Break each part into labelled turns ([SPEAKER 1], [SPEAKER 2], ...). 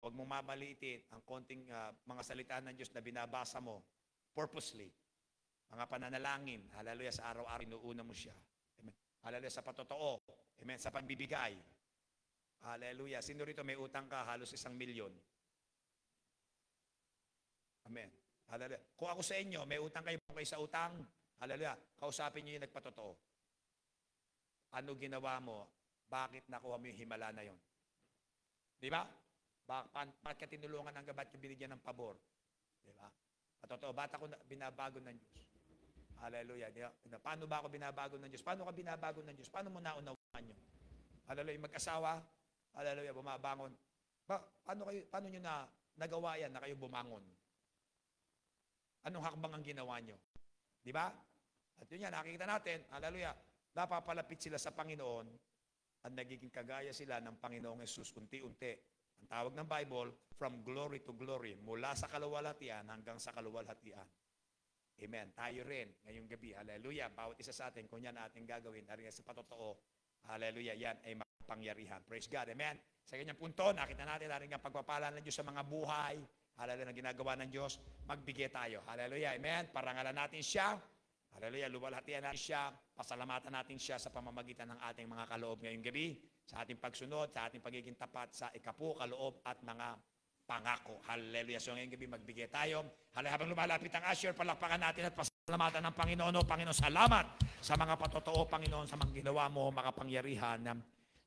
[SPEAKER 1] huwag mong mamaliitin ang konting mga salita ng Diyos na binabasa mo purposely. Mga pananalangin, hallelujah, sa araw-araw, inuuna mo siya. Amen. Hallelujah, sa patotoo. Amen, sa pagbibigay. Hallelujah. Sino rito may utang ka, halos 1 milyon? Amen. Hallelujah. Kung ako sa inyo, may utang kayo sa utang, hallelujah, kausapin niyo yung nagpatotoo. Ano ginawa mo? Bakit nakuha mo yung himala na yon? Di ba? Bakit ka tinulungan ng gabat yung binigyan ng pabor? Di ba? Patotoo, ba't ako binabago ng Diyos? Hallelujah. Paano ba ako binabago ng Diyos? Paano ka binabago ng Diyos? Paano mo naunawaan nyo? Hallelujah. Mag-asawa, hallelujah, bumabangon. Paano nyo nagawa yan na kayo bumangon? Anong hakbang ang ginawa nyo? Di ba? At yun yan, nakikita natin, hallelujah, napapalapit sila sa Panginoon at nagiging kagaya sila ng Panginoong Yesus unti-unti. Ang tawag ng Bible, from glory to glory, mula sa kaluwalhatian hanggang sa kaluwalhatian. Amen. Tayo rin ngayong gabi, hallelujah, bawat isa sa atin, kung yan ating gagawin, narin sa patotoo, hallelujah, yan ay mapangyarihan. Praise God, amen. Sa ganyang punto, nakita natin narin ang pagpapala ng Diyos sa mga buhay, hallelujah, na ginagawa ng Diyos, magbigay tayo. Hallelujah, amen. Parangalan natin siya. Hallelujah, luwalhatian natin siya. Pasalamatan natin siya sa pamamagitan ng ating mga kaloob ngayong gabi, sa ating pagsunod, sa ating pagiging tapat sa ikapu, kaloob at mga pangako. Hallelujah. So ngayong gabi magbigay tayo. Hallelujah, habang lumalapit ang usher, palakpakan natin at pasalamatan ng Panginoon. O Panginoon, salamat sa mga patotoo, Panginoon, sa mga ginawa mo, makapangyarihan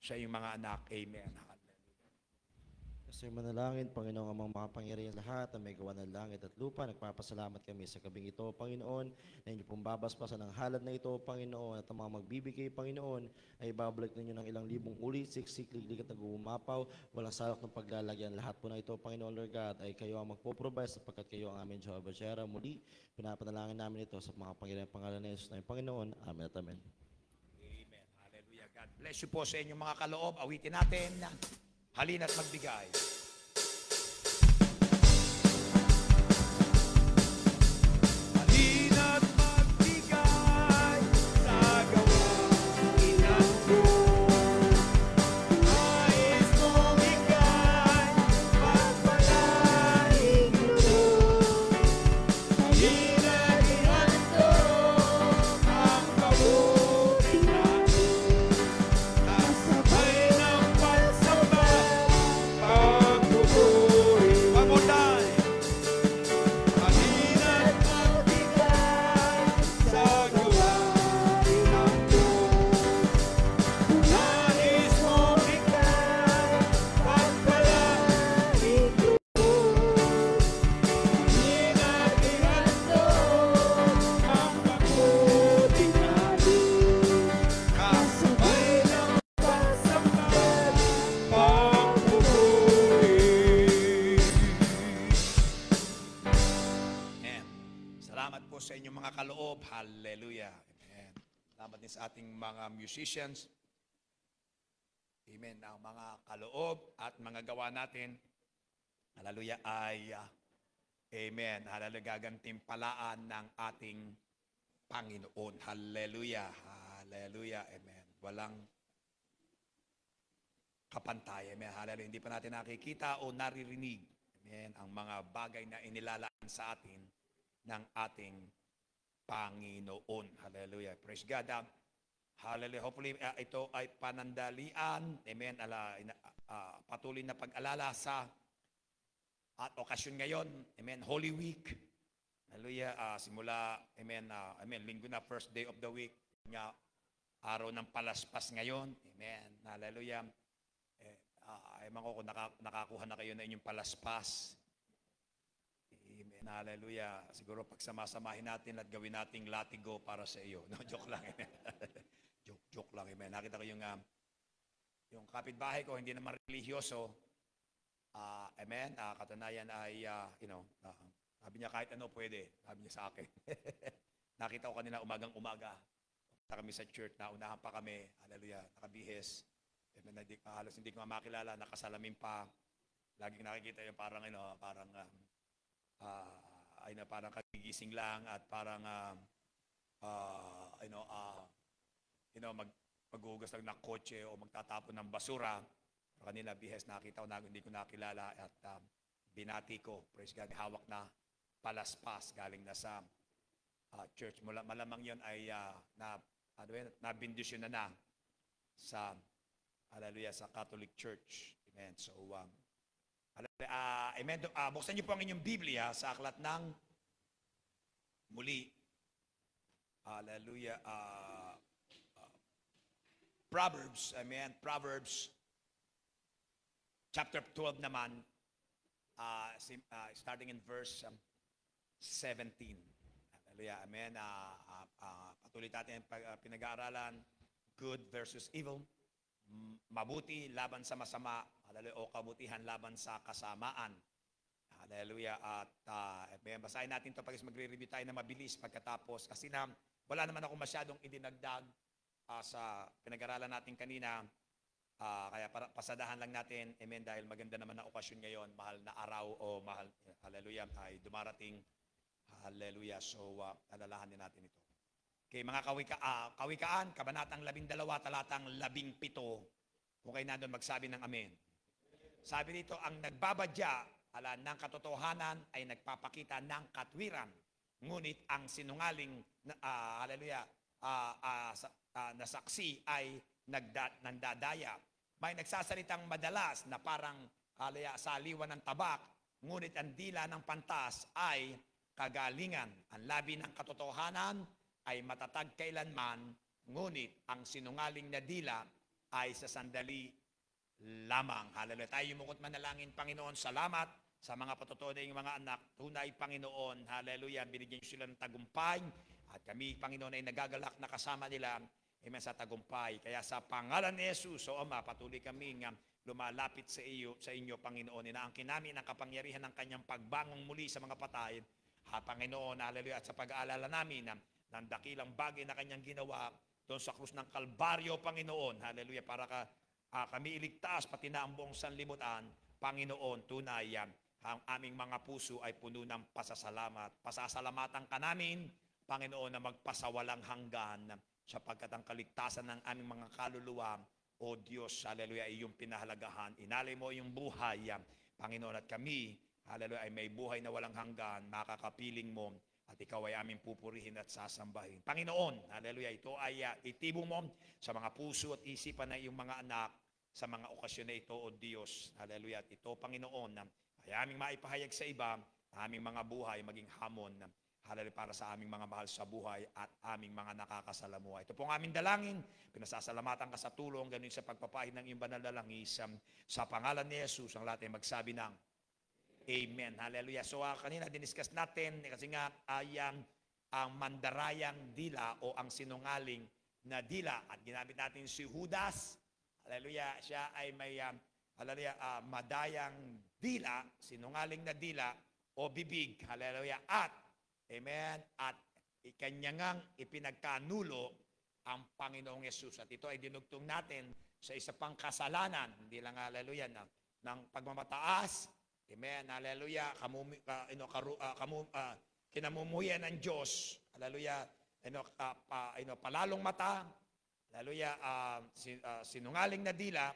[SPEAKER 1] sa iyong mga anak. Amen.
[SPEAKER 2] Sa manalangin, Panginoong amang makapangyarihan lahat na may gawa ng langit at lupa, nagpapasalamat kami sa gabing ito, Panginoon, na inyo pong babaspasan ang halad na ito, Panginoon, at ang mga magbibigay, Panginoon, ay babalik ninyo ng ilang libong ulit, siksik, liglig at nag-uumapaw, walang salak ng paglalagyan. Lahat po na ito, Panginoon, Lord God, ay kayo ang magpo-provide sapagkat kayo ang aming Jehovah Jireh. Muli, pinapanalangin namin ito sa mga pangyarihan pangalan ng Jesus na Panginoon. Amen at amen.
[SPEAKER 1] Amen. Hallelujah. God bless you po sa inyong mga kaloob. Awitin natin. Halina't magbigay. Halina't magbigay sa gawain ng Diyos. Nais mong ika'y pagpalain Diyos. Halina't ihandog ang kabuti natin. Kasabay ng pagsamba, pagpupuri. One more time. Halina't magbigay sa gawain ng Diyos. Nais mong ika'y pagpalain Diyos. Halina't ihandog ang kabuti natin. Kasabay ng pagsamba, pagpupuri. Amen. Salamat po sa inyong mga kaloob. Hallelujah. Amen. Salamat din sa ating mga musicians. Amen. Ang mga kaloob at mga gawa natin, hallelujah, ay amen. Hallelujah, gagantimpalaan ng ating Panginoon. Hallelujah. Hallelujah. Amen. Walang kapantay. Amen. Hallelujah. Hindi pa natin nakikita o naririnig, amen, ang mga bagay na inilalaan sa atin ng ating Panginoon. Hallelujah. Praise God. Hallelujah. Hopefully, ito ay panandalian. Amen. Patuloy na pag-alala sa at okasyon ngayon. Amen. Holy Week. Hallelujah. Simula, amen, amen, linggo na, first day of the week. Nga, araw ng palaspas ngayon. Amen. Hallelujah. Ewan ko kung nakakuha na kayo na inyong palaspas. Amen. Hallelujah. Siguro pagsamasamahin natin at gawin nating latigo para sa iyo. No, joke lang. Amen. joke lang. Amen. Nakita ko yung kapitbahay ko, hindi naman religyoso. Amen. Katunayan ay, sabi niya kahit ano pwede. Sabi niya sa akin. Nakita ko kanina umagang-umaga. Punta kami sa church, naunahan pa kami. Hallelujah. Nakabihis. Amen. Halos hindi ko makilala. Nakasalamin pa. Laging nakikita yung parang, parang kagigising lang at parang, maghuhugas lang ng kotse o magtatapon ng basura. Kanina, bihes, nakita ko na hindi ko nakilala at binati ko. Praise God, hawak na palaspas galing na sa church. Malamang yon ay nabindisyon na sa, hallelujah, sa Catholic Church. Amen. So, amen. Buksan niyo po ang inyong Biblia sa aklat ng muli. Hallelujah. Proverbs, amen. Proverbs, chapter 12 naman, starting in verse 17. Hallelujah. Amen. Patuloy natin pinag-aaralan, good versus evil, mabuti laban sa masama, hallelujah, o kabutihan laban sa kasamaan. Hallelujah. At basahin natin ito pag magre-review tayo na mabilis pagkatapos. Kasi wala naman ako masyadong idinagdag sa pinag-aralan natin kanina. Kaya pasadahan lang natin, amen, dahil maganda naman na okasyon ngayon, mahal na araw o mahal, hallelujah, ay dumarating. Hallelujah. So, alalahanin natin ito. Okay, mga kawikaan, kabanatang 12, talatang 17. Kung kayo nandun, magsabi ng amen. Sabi dito, ang nagbabadya ng katotohanan ay nagpapakita ng katwiran. Ngunit ang sinungaling, hallelujah, na saksi ay nandadaya. May nagsasalitang madalas na parang saliwan ng tabak, ngunit ang dila ng pantas ay kagalingan. Ang labi ng katotohanan ay matatag kailanman, ngunit ang sinungaling na dila ay sa sandali lamang. Hallelujah. Tayo yumukot manalangin, Panginoon, salamat sa mga patutunay ng mga anak. Tunay, Panginoon, hallelujah, binigyan niyo sila ng tagumpay at kami, Panginoon, ay nagagalak na kasama nila, amen, sa tagumpay. Kaya sa pangalan ni Jesus, o Ama, patuloy kami lumalapit sa inyo, Panginoon. Inaangkin namin ang kapangyarihan ng kanyang pagbangong muli sa mga patay. Panginoon, hallelujah, at sa pag-aalala namin ng dakilang bagay na kanyang ginawa doon sa krus ng Kalbaryo, Panginoon, hallelujah, para kami iligtas, pati na ang buong sanlibutan, Panginoon, tunay, ang aming mga puso ay puno ng pasasalamat. Pasasalamatan ka namin, Panginoon, na magpasawalang hanggan sapagkat ang kaligtasan ng aming mga kaluluwa, o Diyos, hallelujah, ay iyong pinahalagahan. Inalay mo iyong buhay, Panginoon, at kami, hallelujah, ay may buhay na walang hanggan, makakapiling mo, at ikaw ay aming pupurihin at sasambahin. Panginoon, hallelujah, ito ay itibo mo sa mga puso at isipan ng iyong mga anak sa mga okasyon na ito, o Diyos, hallelujah, at ito, Panginoon, ay aming maipahayag sa iba, aming mga buhay maging hamon, hallelujah, para sa aming mga mahal sa buhay at aming mga nakakasalamuha. Ito po ang aming dalangin. Pinasasalamatan ka sa tulong, ganun sa pagpapahid ng iyong banal na langis. Sa pangalan ni Jesus, ang lahat ay magsabi ng Amen. Hallelujah. So kanina diniscuss natin, kasi nga ang mandarayang dila o ang sinungaling na dila. At ginamit natin si Judas. Hallelujah. Siya ay may madayang dila, sinungaling na dila o bibig. Hallelujah. At amen. At ikanyangang ipinagkanulo ang Panginoong Yesus. At ito ay dinugtong natin sa isa pang kasalanan. Hindi lang, hallelujah, ng pagmamataas. Amen. Hallelujah. Kinamumuyan ng Diyos. Hallelujah. Palalong mata. Hallelujah. Sinungaling na dila.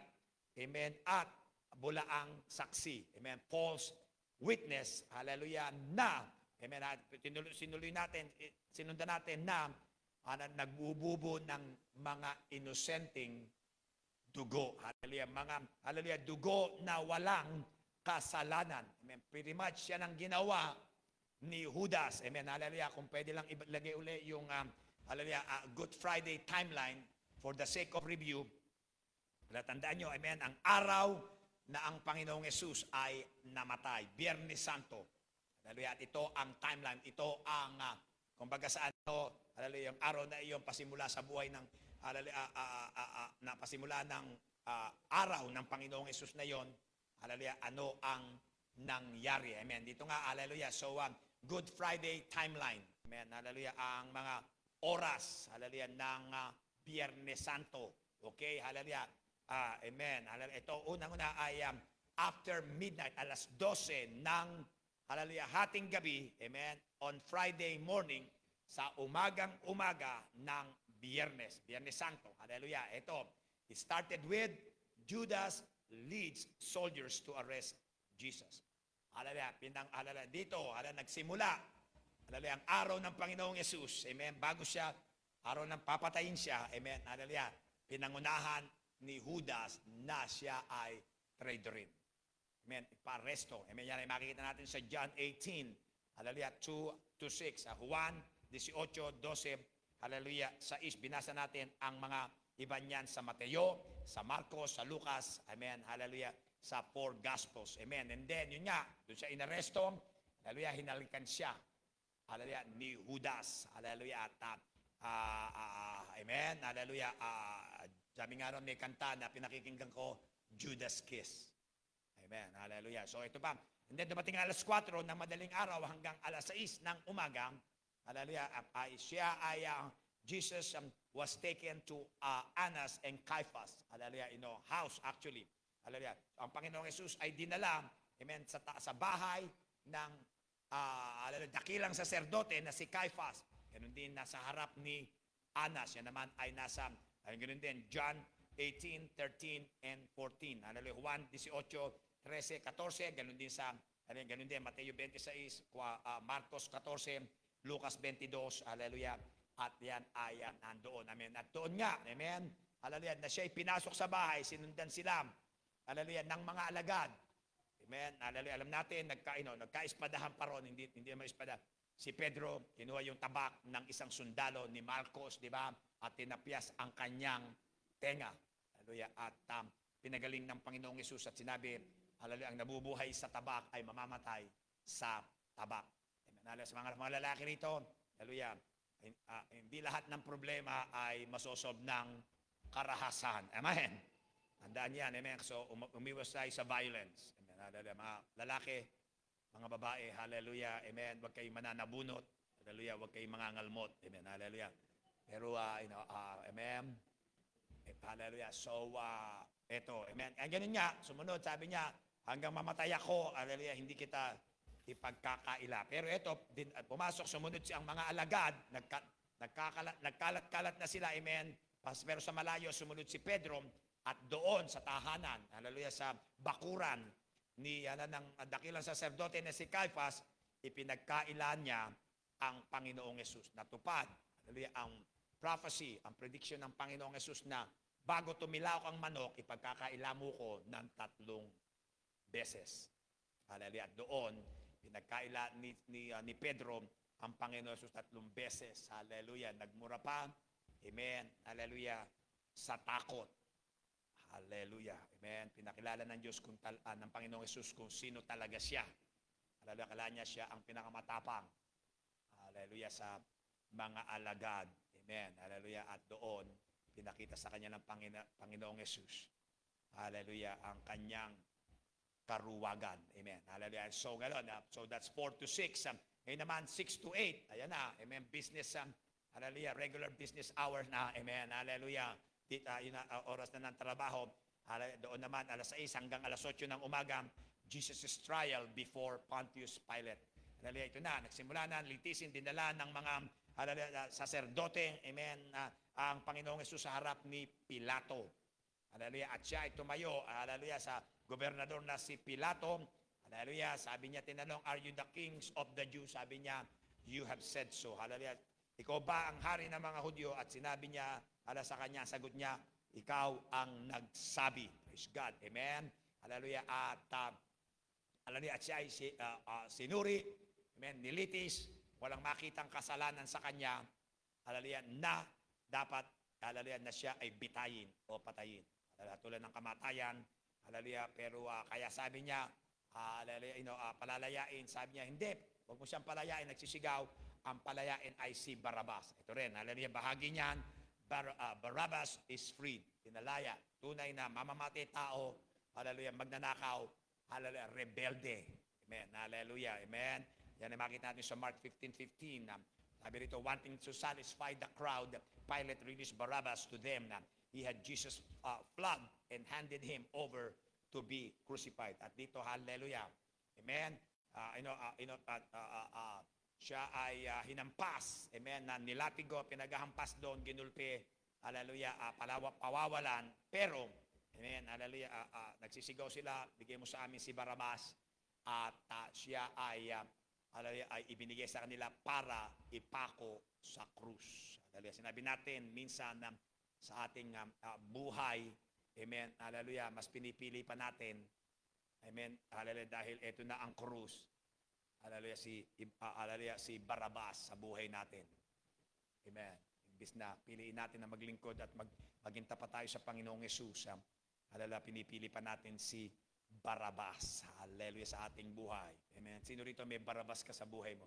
[SPEAKER 1] Amen. At bulaang saksi. Amen. False witness. Hallelujah. Na amen. Sinundan natin na nagbububo ng mga inosenteng dugo. Hallelujah, dugo na walang kasalanan. Amen. Pretty much yan ang ginawa ni Judas. Amen. Hallelujah. Kung pwede lang ilagay uli yung Good Friday timeline for the sake of review. Tandaan nyo, amen, ang araw na ang Panginoong Yesus ay namatay. Biyernes Santo. Hallelujah. At ito ang timeline. Ito ang, kumbaga sa hallelujah, yung araw na iyon pasimula sa buhay ng, na pasimula ng araw ng Panginoong Yesus na iyon. Hallelujah. Ano ang nangyari? Amen. Dito nga, hallelujah. So, Good Friday timeline. Amen. Hallelujah. Ang mga oras, hallelujah, ng Biyernes Santo. Okay. Hallelujah. Amen. Hallelujah. Ito, unang-una ay after midnight, alas 12 ng hallelujah, hating gabi, amen, on Friday morning, sa umagang-umaga ng Biyernes Santo. Hallelujah. Ito, it started with Judas leads soldiers to arrest Jesus. Hallelujah, dito, nagsimula, hallelujah, ang araw ng Panginoong Yesus, amen, bago siya, araw ng papatayin siya, amen, hallelujah, pinangunahan ni Judas na siya ay traitorin. Amen, iparesto. Amen, yan ay makikita natin sa John 18, hallelujah, 2-6, Juan 18:12, hallelujah, 6, binasa natin ang mga iba niyan sa Mateo, sa Marcos, sa Lucas, amen, hallelujah, sa 4 Gospels, amen. And then, yun nga, doon siya inaresto, hallelujah, hinalikan siya, hallelujah, ni Judas, hallelujah, at, amen, hallelujah, sabi nga ron, may kanta na pinakikinggan ko, Judas Kiss. Amen, hallelujah. So ito pa, and then dumating alas 4 ng madaling araw hanggang alas 6 ng umaga, hallelujah, Jesus was taken to Annas and Caiaphas, hallelujah, house actually, hallelujah. Ang Panginoong Jesus ay dinala, amen, sa bahay ng dakilang saserdote na si Caiaphas. Ganun din nasa harap ni Annas, yan naman ay nasa, ganun din, John 18, 13, and 14. Hallelujah. Juan 18, 13, 14. Ganun din ganun din, Mateo 26, Marcos 14, Lucas 22. Hallelujah. At yan ay nandoon. Amen. At doon nga, amen. Hallelujah. Na siya'y pinasok sa bahay, sinundan sila. Hallelujah. Ng mga alagad. Amen. Hallelujah. Alam natin, nagka-ispadahan pa ron. Hindi naman ispada. Si Pedro, kinuha yung tabak ng isang sundalo ni Marcos, di ba? At tinapyas ang kanyang tenga. Hallelujah. At pinagaling ng Panginoong Yesus at sinabi, hallelujah, ang nabubuhay sa tabak ay mamamatay sa tabak. Amen. Sa mga lalaki rito, hallelujah, hindi lahat ng problema ay masosolve ng karahasan. Amen. Tandaan yan. Amen. So, umiwas tayo sa violence. Amen. Hallelujah. Mga lalaki, mga babae, hallelujah, amen, huwag kayong mananabunot, hallelujah, huwag kayong mangangalmot, amen, hallelujah. Pero, amen, hallelujah. So, eto, amen. Ang ganun nga, sumunod, sabi niya, hanggang mamatay ako, hallelujah, hindi kita ipagkakaila. Pero eto, pumasok, sumunod siyang mga alagad, nagkalat-kalat na sila, amen. Pero sa malayo, sumunod si Pedro, at doon sa tahanan, hallelujah, sa bakuran, ni ng dakilang saserdote na si Caiaphas, ipinagkailan niya ang Panginoong Yesus. Natupad, hallelujah, ang prophecy, ang prediction ng Panginoong Yesus na bago tumilaok ang manok, ipagkakaila mo ko ng 3 beses. Hallelujah. Doon, pinagkaila ni Pedro ang Panginoong Yesus 3 beses. Hallelujah. Nagmura pa. Amen. Hallelujah. Sa takot. Hallelujah. Amen. Pinakilala ng Diyos ng Panginoong Yesus kung sino talaga siya. Hallelujah. Akala niya siya ang pinakamatapang. Hallelujah. Sa mga alagad. Amen. Hallelujah. At doon, pinakita sa kanya ng Panginoong Yesus. Hallelujah. Ang kanyang karuwagan. Amen. Hallelujah. So, so that's 4-6. Ngayon naman, 6-8. Ayan na. Amen. Business, hallelujah. Regular business hours na. Amen. Hallelujah. Yun oras na ng trabaho. Doon naman, alas 6 hanggang alas 8 ng umaga, Jesus' trial before Pontius Pilate. Hallelujah, ito na, nagsimula na, litisin, dinala ng mga saserdote, amen, ang Panginoong Yesus sa harap ni Pilato. Hallelujah, at siya ay tumayo, hallelujah, sa gobernador na si Pilato. Hallelujah, sabi niya, tinanong, are you the kings of the Jews? Sabi niya, you have said so. Hallelujah, ikaw ba ang hari ng mga Hudyo? At sinabi niya, sa kanya, sagot niya, ikaw ang nagsabi. Praise God. Amen. Hallelujah. At hallelujah. At siya ay sinuri. Amen. Nilitis. Walang makitang kasalanan sa kanya. Hallelujah. Na dapat, hallelujah, na siya ay bitayin o patayin. Hallelujah. Tulad ng kamatayan. Hallelujah. Pero kaya sabi niya, hallelujah, palalayain. Sabi niya, hindi. Huwag mo siyang palayain. Nagsisigaw. Ang palayain ay si Barabas. Ito rin. Hallelujah. Bahagi niyan. Barabbas is free. Tinalaya. Tunay na mamamatay tao. Hallelujah. Magnanakaw. Hallelujah. Rebelde. Amen. Hallelujah. Amen. Yan ay makita natin sa Mark 15:15. Sabi rito, wanting to satisfy the crowd, Pilate released Barabbas to them. He had Jesus flogged and handed him over to be crucified. At dito, hallelujah. Amen. Siya ay hinampas, amen, na nilatigo, pinagahampas doon, ginulpi, hallelujah, pawawalan, pero Amen. Hallelujah. Nagsisigaw sila, bigay mo sa amin si Barabas at siya ay hallelujah, ay ibinigay sa kanila para ipako sa krus. Hallelujah. Sinabi natin minsan sa ating buhay, amen. Hallelujah, mas pinipili pa natin, amen. Hallelujah, dahil ito na ang krus. Hallelujah, si Barabas sa buhay natin. Amen. Imbis na piliin natin na maglingkod at maging tapat tayo sa Panginoong Yesus, hallelujah, pinipili pa natin si Barabas. Hallelujah, sa ating buhay. Amen. Sino rito may Barabas ka sa buhay mo?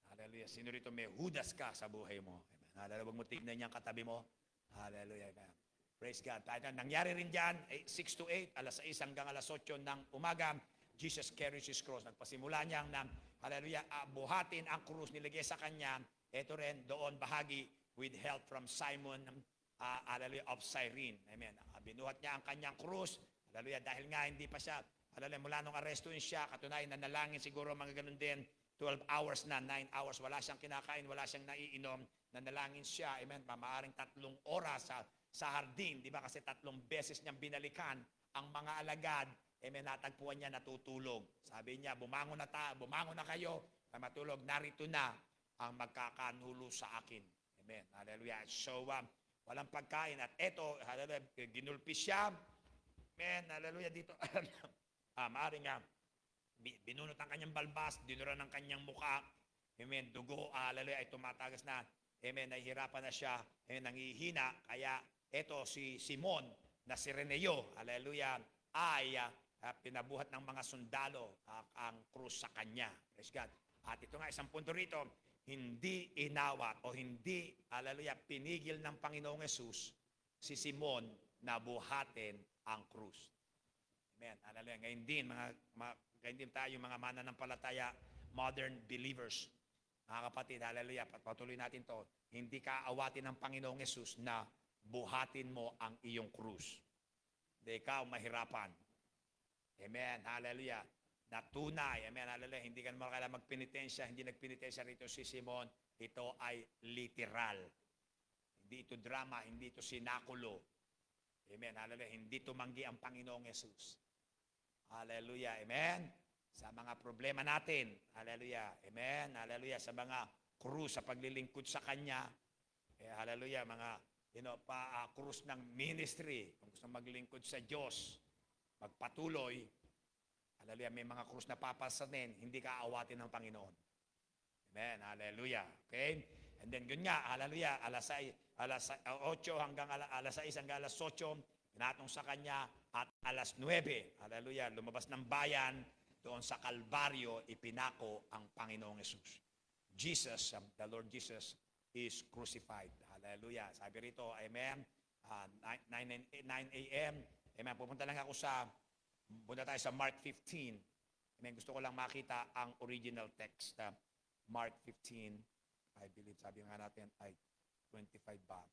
[SPEAKER 1] Hallelujah. Sino rito may Judas ka sa buhay mo? Amen. Hallelujah. Huwag mo tignan niyang katabi mo. Hallelujah. Amen. Praise God. Nangyari rin dyan, 6 to 8, alas 6 hanggang alas 8 ng umaga, Jesus carries his cross. Nagpasimula niyang hallelujah, buhatin ang krus, nilagay sa kanya. Ito rin, doon bahagi with help from Simon, hallelujah, of Cyrene. Amen. Binuhat niya ang kanyang krus. Hallelujah, dahil nga hindi pa siya, hallelujah, mula nung arrestuin siya, katunayan na nalangin siguro mga ganun din, 12 hours na, 9 hours, wala siyang kinakain, wala siyang naiinom, nanalangin siya, amen, mamaaring 3 oras sa hardin, di ba, kasi 3 beses niyang binalikan ang mga alagad, amen, natagpuan niya natutulog. Sabi niya, bumangon na kayo, matulog, narito na ang magkakanulo sa akin. Amen, hallelujah. So, walang pagkain, at eto, hallelujah, ginulpi siya, amen, hallelujah, dito, maaring binunot ang kanyang balbas, dinura ng kanyang muka, amen, dugo, hallelujah, ay tumatagas na, amen, nahihirapan na siya, amen, nangihina, kaya eto si Simon na si Reneo, hallelujah, ay pinabuhat ng mga sundalo ang krus sa kanya. Praise God. At ito nga, isang punto rito, hindi inawat o hindi, hallelujah, pinigil ng Panginoong Yesus si Simon na buhatin ang krus. Amen. Hallelujah. Ngayon din, ngayon din tayo, mga mananampalataya, modern believers, mga kapatid, hallelujah, patuloy natin to, hindi ka aawatin ng Panginoong Yesus na buhatin mo ang iyong krus. Hindi ikaw mahirapan. Amen. Hallelujah. Natunay. Amen. Hallelujah. Hindi ka naman kailangan magpenitensya. Hindi nagpenitensya rito si Simon. Ito ay literal. Hindi ito drama. Hindi ito sinakulo. Amen. Hallelujah. Hindi tumanggi ang Panginoong Yesus. Hallelujah. Amen. Sa mga problema natin. Hallelujah. Amen. Hallelujah. Sa mga krus, sa paglilingkod sa Kanya. Hallelujah. Mga krus ng ministry. Kung gusto maglingkod sa Diyos, magpatuloy. Hallelujah. May mga krus na papasanin, hindi ka aawatin ng Panginoon. Amen. Hallelujah. Okay? And then, yun nga, hallelujah, alas 8 hanggang alas 6 hanggang alas 8, pinatong sa kanya, at alas 9, hallelujah, lumabas ng bayan, doon sa Kalbaryo, ipinako ang Panginoong Yesus. Jesus, the Lord Jesus, is crucified. Hallelujah. Sabi rito, amen, 9 a.m., amen, punta tayo sa Mark 15. Amen, gusto ko lang makita ang original text. Mark 15, I believe, sabi nga natin, ay 25 ba?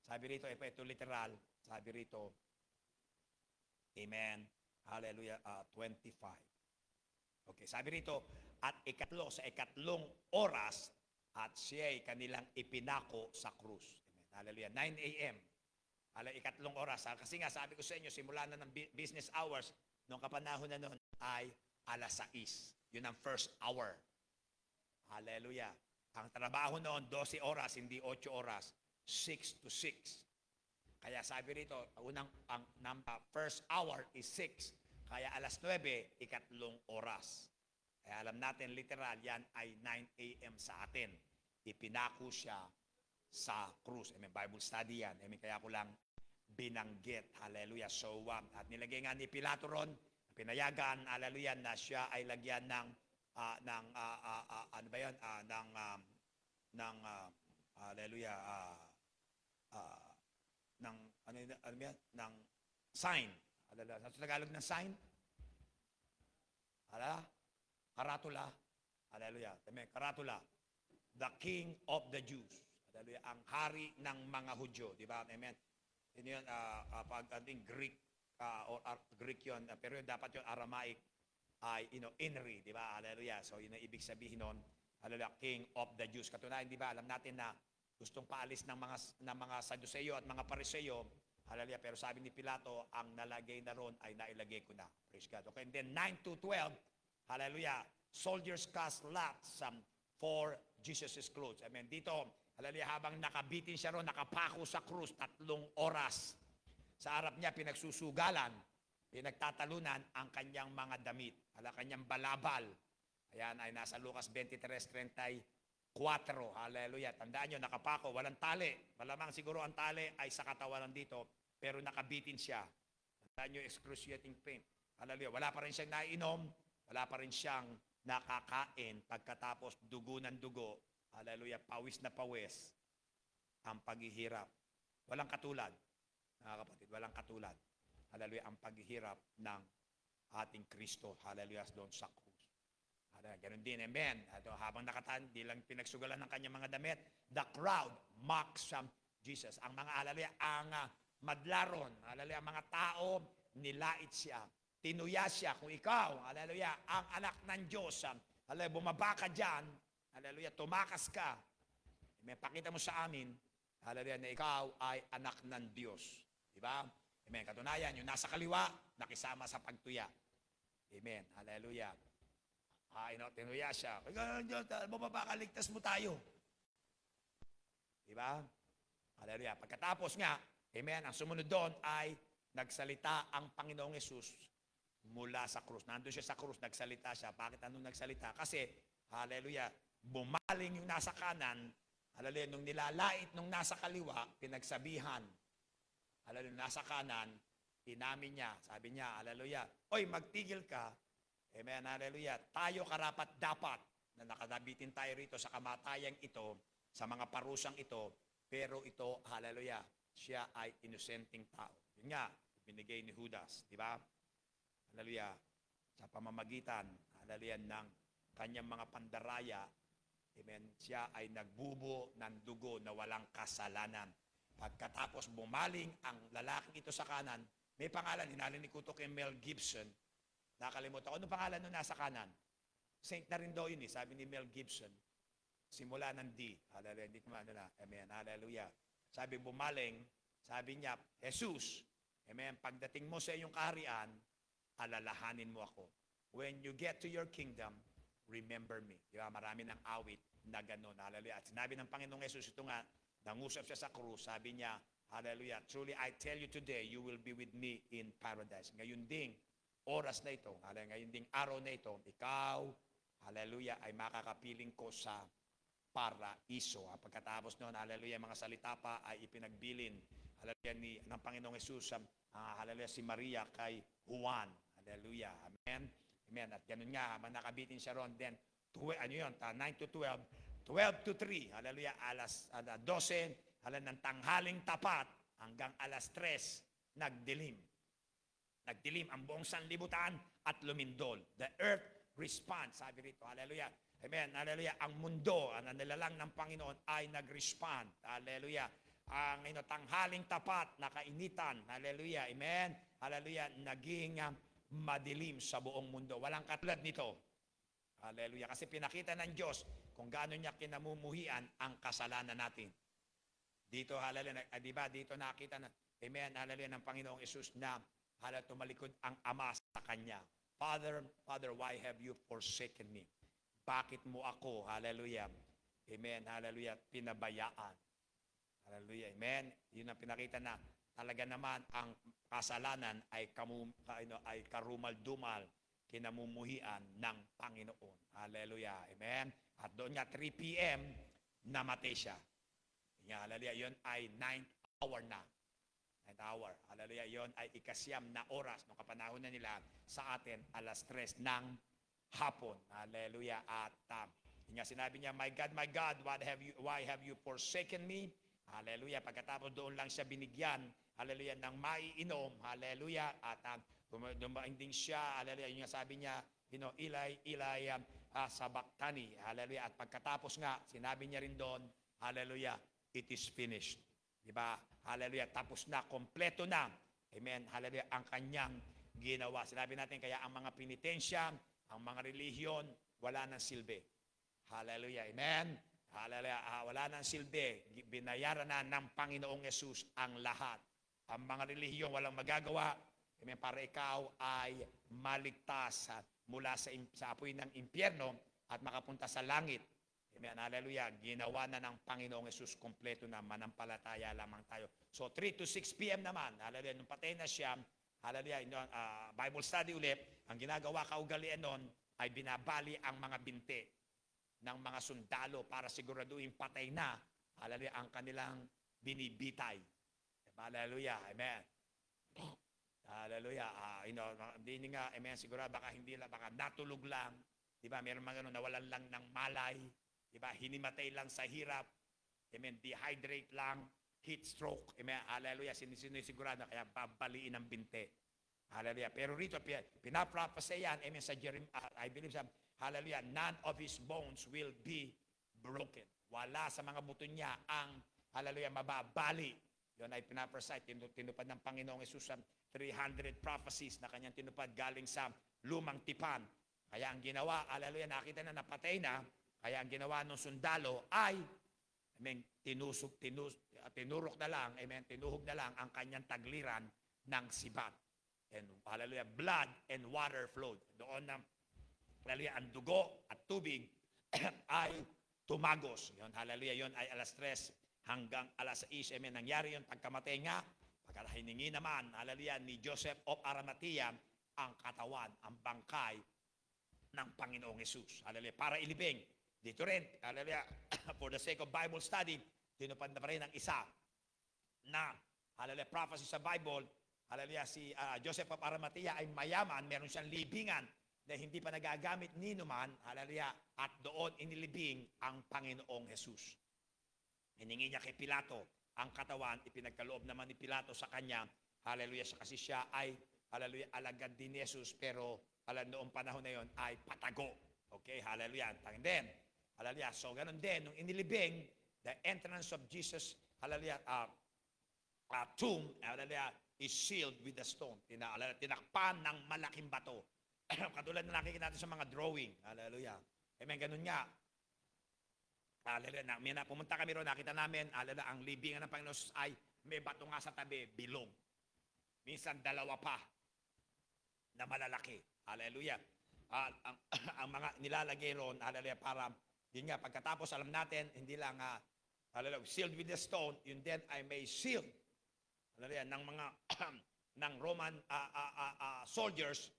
[SPEAKER 1] Sabi rito, ito literal, sabi rito, amen, hallelujah, 25. Okay, sabi rito, at sa ikatlong oras, at siya'y kanilang ipinako sa krus. Amen, hallelujah, 9 a.m., ikatlong oras. Kasi nga, sabi ko sa inyo, simula na ng business hours, noong kapanahon na noon ay alas 6. Yun ang first hour. Hallelujah. Ang trabaho noon, 12 oras, hindi 8 oras. 6 to 6. Kaya sabi rito, ang first hour is 6. Kaya alas 9, ikatlong oras. Kaya alam natin, literal, yan ay 9 a.m. sa atin. Ipinako siya sa krus. Amen. Bible study yan. Amen. Kaya ko lang binanggit. Hallelujah. So, at nilagay nga ni Pilato ron, pinayagan, hallelujah, na siya ay lagyan ng ano ba yun? Hallelujah, ng sign. Hallelujah. Sa Tagalog ng sign? Karatula. Hallelujah. Karatula. The King of the Jews. Hallelujah. Ang hari ng mga Hudyo. Di ba? Amen. Yun, pag ating Greek, or Greek yun, pero dapat yun Aramaic, ay, Inri, di ba? Hallelujah. So, yun ang ibig sabihin nun, hallelujah, King of the Jews. Katunayan, di ba? Alam natin na gustong paalis ng mga Saduceo at mga Pariseo, Hallelujah. Pero sabi ni Pilato, ang nalagay na ron ay nailagay ko na. Praise God. Okay, and then 9 to 12, hallelujah, soldiers cast lots for Jesus' clothes. Amen. Dito, hallelujah, habang nakabitin siya ron, nakapako sa krus, 3 oras. Sa harap niya, pinagsusugalan, pinagtatalunan ang kanyang mga damit. Kanyang balabal. Ayan, ay nasa Lucas 23:34. Hallelujah. Tandaan nyo, nakapako, walang tali. Malamang siguro ang tali ay sa katawan dito, pero nakabitin siya. Tandaan nyo, excruciating pain. Hallelujah. Wala pa rin siyang nainom, wala pa rin siyang nakakain. Pagkatapos dugo ng dugo, hallelujah, pawis na pawis, ang paghihirap. Walang katulad, mga kapatid, walang katulad. Hallelujah, ang paghihirap ng ating Kristo. Hallelujah, doon sa krus. Ganun din, amen. Habang nakatan, di lang pinagsugalan ng kanyang mga damit, the crowd mocks Jesus. Ang mga, hallelujah, ang madlaron, hallelujah, ang mga tao, nilait siya. Tinuya siya. Kung ikaw, hallelujah, ang anak ng Diyos, hallelujah, bumaba ka dyan, hallelujah, tumakas ka, amen, pakita mo sa amin, hallelujah, na ikaw ay anak ng Diyos. Diba? Amen. Katunayan, yung nasa kaliwa, nakisama sa pagtuya. Amen. Hallelujah. Tinuya siya. Bumaba ka, ligtas mo tayo. Diba? Hallelujah. Pagkatapos nga, amen, ang sumunod doon ay nagsalita ang Panginoong Yesus mula sa krus. Nandun siya sa krus, nagsalita siya. Bakit anong nagsalita? Kasi, hallelujah, bumaling yung nasa kanan, hallelujah, nung nilalait nung nasa kaliwa, pinagsabihan. Hallelujah, nasa kanan, inamin niya, sabi niya, hallelujah, oy, magtigil ka. Amen, hallelujah. Tayo karapat dapat na nakadabitin tayo rito sa kamatayang ito, sa mga parusang ito, pero ito, hallelujah, siya ay inosenteng tao. Yun nga, binigay ni Judas, di ba? Hallelujah, sa pamamagitan, hallelujah, ng kanyang mga pandaraya, amen, siya ay nagbubo ng dugo na walang kasalanan. Pagkatapos bumaling ang lalaking ito sa kanan, may pangalan, hinalinig ko ito kay Mel Gibson. Nakalimutan ko. Ano pangalan nung nasa kanan? Saint na rin daw yun, sabi ni Mel Gibson. Simula ng D. Hallelujah. Hindi ko maano na. Amen. Hallelujah. Sabi bumaling, sabi niya, Jesus, amen, pagdating mo sa iyong kaharian, alalahanin mo ako. When you get to your kingdom, remember me. Diba? Marami ng awit na gano'n. Hallelujah. At sinabi ng Panginoong Jesus, ito nga, nangusap siya sa krus, sabi niya, hallelujah, truly I tell you today, you will be with me in paradise. Ngayon ding, oras na ito, ngayon ding araw na ito, ikaw, hallelujah, ay makakapiling ko sa paraiso. Pagkatapos noon, hallelujah, mga salita pa ay ipinagbilin, hallelujah, ng Panginoong Jesus, hallelujah, si Maria kay Juan. Hallelujah. Amen. Amen. At ganun nga, nakabitin siya ron. Then, 9 to 12, 12 to 3, hallelujah, alas 12, hallelujah, ng tanghaling tapat, hanggang alas 3, nagdilim. Nagdilim ang buong sanlibutan at lumindol. The earth responds. Sabi rito, hallelujah. Amen, hallelujah. Ang mundo, ang nilalang ng Panginoon ay nag-respond. Hallelujah. Ang tanghaling tapat, nakainitan. Hallelujah. Amen. Hallelujah. Naging madilim sa buong mundo. Walang katulad nito. Hallelujah. Kasi pinakita ng Diyos kung gaano niya kinamumuhian ang kasalanan natin. Dito, hallelujah. Diba, dito nakita na, amen, hallelujah, ng Panginoong Yesus na hallelujah, tumalikod ang Ama sa Kanya. Father, why have you forsaken me? Bakit mo ako, hallelujah, amen, hallelujah, pinabayaan? Hallelujah, amen. Yun ang pinakita na talaga naman ang kasalanan ay, ay karumal-dumal kinamumuhian ng Panginoon. Hallelujah, amen. At doon nga 3 p.m. namatay siya. Hallelujah, yun ay 9th hour na. Hour. Hallelujah. Yon ay ikasyam na oras ng kapanahon na nila sa atin, alas 3 ng hapon. Hallelujah. At nga sinabi niya, my God, why have you forsaken me? Hallelujah. Pagkatapos doon lang siya binigyan, hallelujah, ng maiinom. Hallelujah. At dumaing din siya, hallelujah. Yung sabi niya, Eli, sabaktani. Hallelujah. At pagkatapos nga, sinabi niya rin doon, hallelujah, it is finished. Diba? Hallelujah. Tapos na, kompleto na. Amen. Hallelujah. Ang kanyang ginawa. Sinabi natin, kaya ang mga penitensya, ang mga relihiyon, wala nang silbi. Hallelujah. Amen. Hallelujah. Wala nang silbi. Binayaran na ng Panginoong Yesus ang lahat. ang mga relihiyong walang magagawa, amen, para ikaw ay maligtas mula sa apoy ng impyerno at makapunta sa langit. Amen, hallelujah. Ginawa na ng Panginoong Yesus, kompleto na, manampalataya lamang tayo. So 3 to 6 p.m. naman, hallelujah, nung patay na siya, hallelujah, Bible study ulit, ang ginagawa kaugalian nun ay binabali ang mga binti ng mga sundalo para siguraduhin patay na, hallelujah, ang kanilang binibitay. Hallelujah, amen. Hallelujah. Hindi nga, amen, siguro baka hindi lang, baka natulog lang. Diba, meron mga ganun, nawalan lang ng malay. Diba, hinimatay lang sa hirap. Amen, dehydrate lang, heat stroke. Amen, hallelujah, sinisigurado, kaya babaliin ang binti. Hallelujah. Pero rito, pinaprophecy yan, amen, sa Jeremiah, I believe sa, hallelujah, none of his bones will be broken. Wala sa mga buto niya ang, hallelujah, mababali. Yun ay pinaprophecy, tinupad ng Panginoong Yesus sa 300 prophecies na kanyang tinupad galing sa lumang tipan. Kaya ang ginawa, hallelujah, nakita na napatay na, kaya ang ginawa ng sundalo ay, amen, tinurok na lang, amen, tinuhog na lang ang kanyang tagliran ng sibat. And hallelujah, blood and water flowed. Doon na, hallelujah, ang dugo at tubig ay tumagos. Yun, hallelujah, yun ay alas 3 hanggang alas 6. Amen, nangyari yun pagkamatay nga, pagkahiningi naman, hallelujah, ni Joseph of Arimathea ang katawan, ang bangkay ng Panginoong Yesus. Hallelujah, para ilibing. Dito rin, hallelujah, for the sake of Bible study, tinupad na pa rin ang isa na, hallelujah, prophecy sa Bible. Hallelujah, si Joseph of Arimathea ay mayaman, meron siyang libingan na hindi pa nagagamit ni numan, hallelujah, at doon inilibing ang Panginoong Jesus. Hiningi niya kay Pilato ang katawan, ipinagkaloob naman ni Pilato sa kanya, hallelujah, kasi siya ay, hallelujah, alagad din ni Jesus, pero noong panahon na yon ay patago. Okay, hallelujah. And then, hallelujah, so ganun din, nung inilibing, the entrance of Jesus, hallelujah, tomb, hallelujah, is sealed with a stone. Tinakpan ng malaking bato. Katulad na nakikita natin sa mga drawing. Hallelujah. Amen, ganun nga. Hallelujah. Pumunta kami ron, nakita namin, hallelujah, ang libingan ng Panginoon ay may bato nga sa tabi, bilog. Minsan dalawa pa na malalaki. Hallelujah. Ang mga nilalagay ron, hallelujah, para, yun nga, pagkatapos alam natin, hindi lang, hallelujah, sealed with the stone, yun din ay may sealed, hallelujah, ng mga, ng Roman soldiers.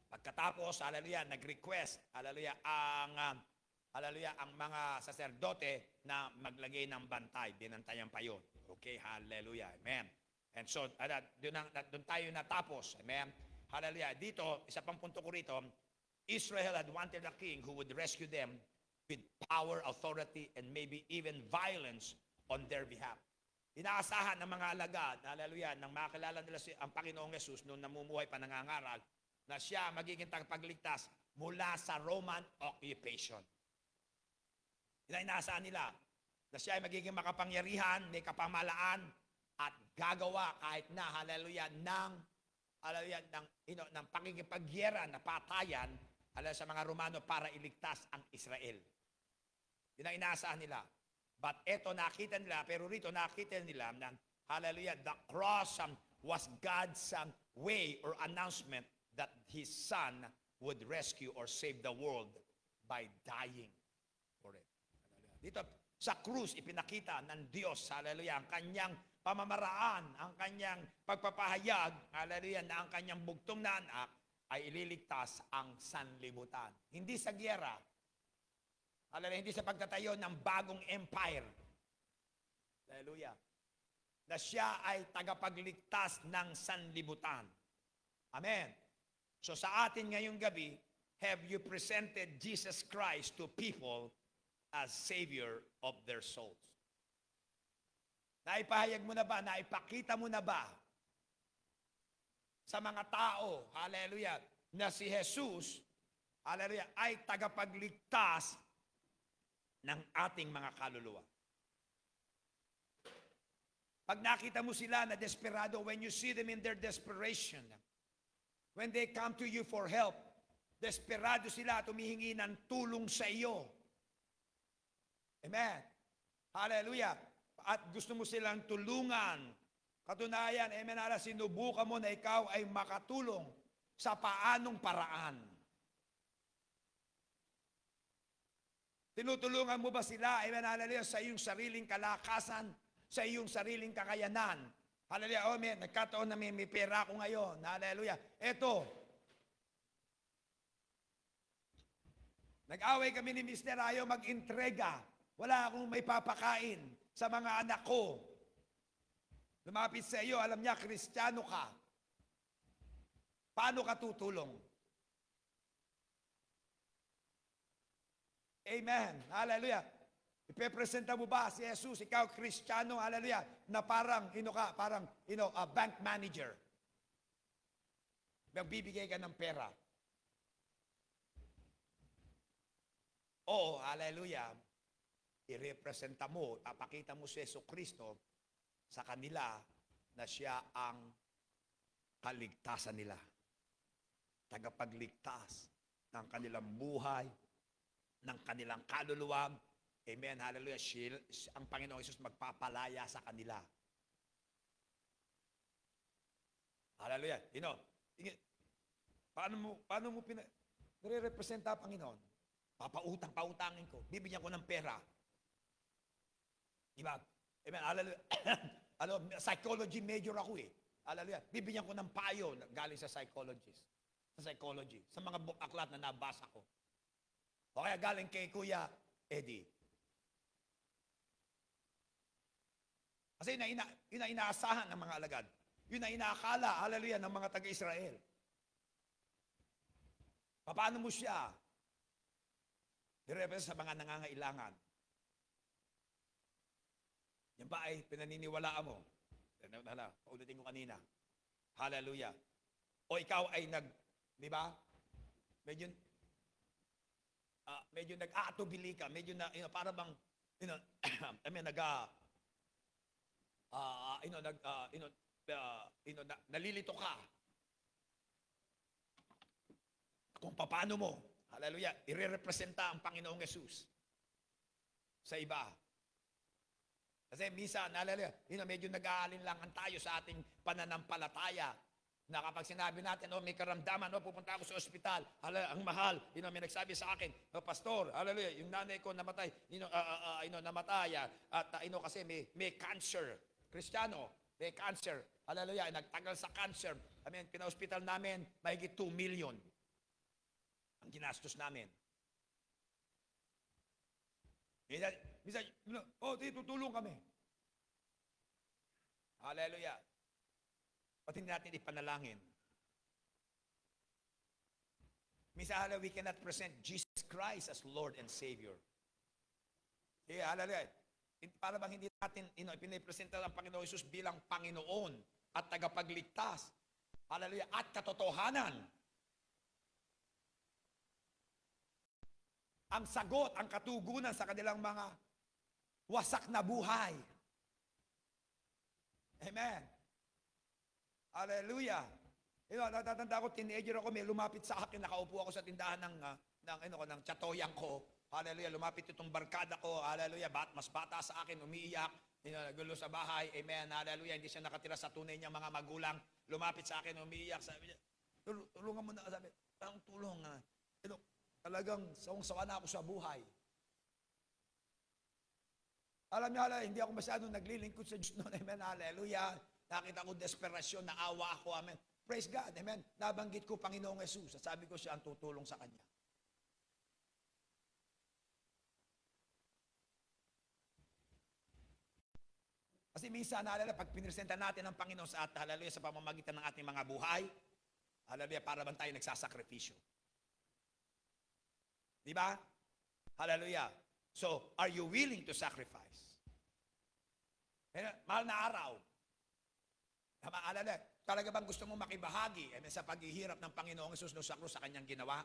[SPEAKER 1] Pagkatapos, hallelujah, nag-request, hallelujah, ang mga saserdote na maglagay ng bantay, binantayan pa yun. Okay, hallelujah, amen. And so, doon tayo natapos, amen. Hallelujah. Dito, isa pang punto ko rito, Israel had wanted a king who would rescue them with power, authority, and maybe even violence on their behalf. Inaasahan ng mga alagad, hallelujah, nang makilala nila ang Panginoong Yesus noong namumuhay pa nangangaral, na siya magiging tagapagligtas mula sa Roman occupation. Inaasahan nila na siya ay magiging makapangyarihan, may kapamalaan, at gagawa kahit na, hallelujah, ng pakikipagyera na patayan sa mga Romano para iligtas ang Israel. Yun ang inaasahan nila. But eto nakita nila, pero rito nakita nila na, hallelujah, the cross was God's way or announcement that His Son would rescue or save the world by dying for it. Hallelujah. Dito, sa krus, ipinakita ng Diyos, hallelujah, ang kanyang pamamaraan, ang kanyang pagpapahayag, hallelujah, na ang kanyang bugtong na anak ay ililigtas ang sanlibutan. Hindi sa giyera, hallelujah, hindi sa pagtatayo ng bagong empire. Hallelujah. Na siya ay tagapagligtas ng sanlibutan. Amen. So sa atin ngayong gabi, have you presented Jesus Christ to people as Savior of their souls? Naipahayag mo na ba, naipakita mo na ba sa mga tao, hallelujah, na si Jesus, hallelujah, ay tagapagligtas ng ating mga kaluluwa? Pag nakita mo sila na desperado, when you see them in their desperation, when they come to you for help, desperado sila, tumihingi ng tulong sa iyo. Amen. Hallelujah. At gusto mo silang tulungan. Katunayan, amen, sinubukan mo na ikaw ay makatulong sa paanong paraan. Tinutulungan mo ba sila, amen, hallelujah, sa iyong sariling kalakasan, sa iyong sariling kakayanan? Hallelujah, oh, nagkataon na may pera ako ngayon, hallelujah. Eto, nag-away kami ni Mr. Ayaw mag-intrega. Wala akong may papakain sa mga anak ko. Lumapit sa iyo, alam niya, Kristiyano ka. Paano ka tutulong? Amen. Hallelujah. Ipepresenta mo ba si Jesus, ikaw Kristiyano, hallelujah, na parang, a bank manager. Magbibigay ka ng pera. Oo, hallelujah. Irepresenta mo, papakita mo si Yesu Kristo sa kanila na siya ang kaligtasan nila. Tagapagligtas ng kanilang buhay, ng kanilang kaluluwa. Amen, hallelujah. Ang Panginoong Hesus magpapalaya sa kanila. Hallelujah. Paano mo nire-representa ang Panginoon? Pautangin ko. Bibigyan ko ng pera. Diba? Amen. Hallelujah. Psychology major ako eh. Hallelujah. Bibigyan ko ng payo galing sa psychologist. Sa psychology. Sa mga aklat na nabasa ko. O kaya galing kay Kuya Eddie. Kasi yun na inaasahan ng mga alagad. Yun na inaakala, hallelujah, ng mga taga-Israel. Paano mo siya? Direpresent sa mga nangangailangan. Yan ba ay pinaniniwalaan mo? Paulitin ko kanina. Hallelujah. O ikaw ay di ba? Medyo nag-aatubili ka, medyo na, para bang, nalilito ka. Kung paano mo, hallelujah, irerepresenta ang Panginoong Yesus sa iba. Kasi minsan, hallelujah, medyo nag-aalinlangan tayo sa ating pananampalataya. Na kapag sinabi natin, may karamdaman, pupunta ako sa ospital, ang mahal, may nagsabi sa akin, pastor, hallelujah, yung nanay ko namatay, namatay, at kasi may cancer, Kristiyano, may cancer, hallelujah, nagtagal sa cancer, pina-hospital namin, mahigit 2 million, ang ginastos namin. Minsan, tutulong kami. Hallelujah. Pati natin ipanalangin. Minsan, we cannot present Jesus Christ as Lord and Savior. Kaya, hallelujah, para bang hindi natin pinipresenta ang Panginoon Jesus bilang Panginoon at tagapagligtas. Hallelujah, at katotohanan. Ang sagot, ang katugunan sa kanilang mga wasak na buhay. Amen. Hallelujah. Natatanda ko, teenager ako, may lumapit sa akin, nakaupo ako sa tindahan ng tsatoyang ko. Hallelujah, lumapit itong barkada ko. Hallelujah, mas bata sa akin, umiiyak. Nagulo sa bahay. Amen. Hallelujah, hindi siya nakatira sa tunay niyang mga magulang. Lumapit sa akin, umiiyak. Sabi niya, tulungan mo na. Sabi, parang tulong. Talagang sawang-sawa na ako sa buhay. Alam niyo, hindi ako masyadong naglilingkod sa Diyos noon. Amen. Hallelujah. Nakita ko desperasyon, naawa ako, amen. Praise God, amen. Nabanggit ko Panginoong Jesus, at sabi ko siya ang tutulong sa Kanya. Kasi minsan, hallelujah, pag pinresenta natin ang Panginoon sa atin, hallelujah, sa pamamagitan ng ating mga buhay, hallelujah, para bang tayo nagsasakripisyo. Di ba? Hallelujah. So, are you willing to sacrifice? Mahal na araw. Talaga bang gusto mong makibahagi sa paghihirap ng Panginoong Hesus sa krus sa kanyang ginawa?